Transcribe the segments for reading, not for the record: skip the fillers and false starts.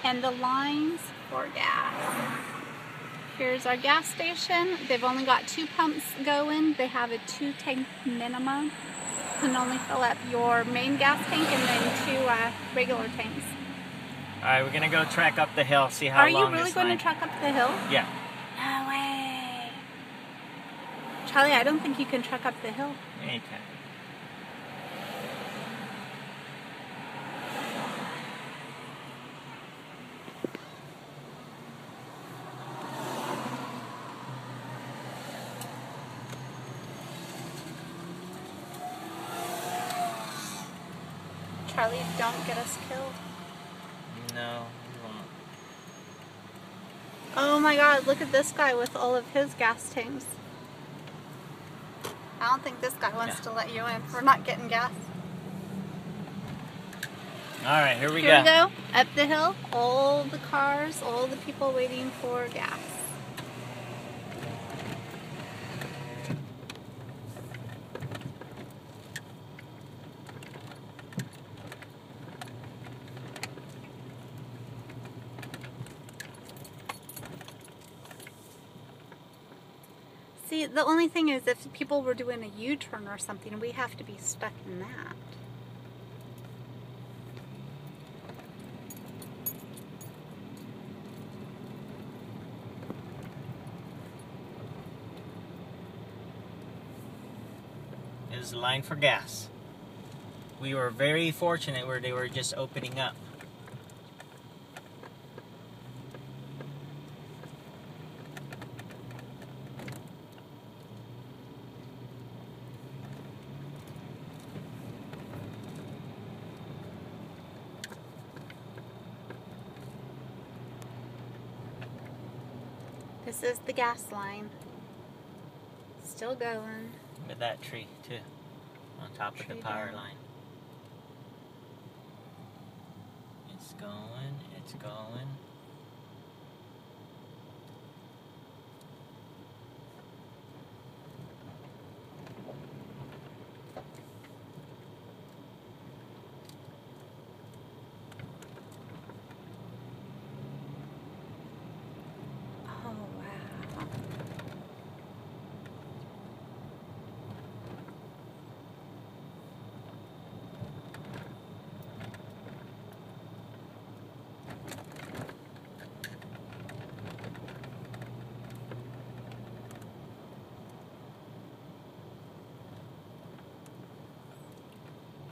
and the lines for gas. Here's our gas station. They've only got 2 pumps going. They have a 2-tank minimum. You can only fill up your main gas tank and then 2 regular tanks. Alright, we're gonna go trek up the hill, see how long this line... Are you really going to trek up the hill? Yeah. No way. Charlie, I don't think you can trek up the hill. Yeah, you can. Charlie, don't get us killed. No, we won't. Oh my god, look at this guy with all of his gas tanks. I don't think this guy wants to let you in. We're not getting gas. Alright, here we go. Here we go, up the hill. All the cars, all the people waiting for gas. See, the only thing is if people were doing a U-turn or something, we have to be stuck in that. Is the line for gas. We were very fortunate where they were just opening up. This is the gas line. Still going. With that tree too, on top of the power line. It's going, it's going.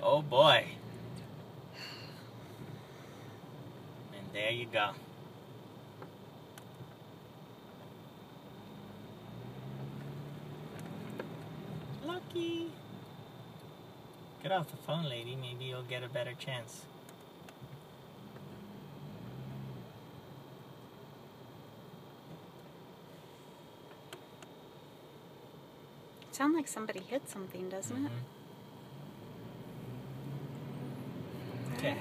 Oh boy. And there you go. Lucky. Get off the phone, lady. Maybe you'll get a better chance. Sounds like somebody hit something, doesn't it? Okay.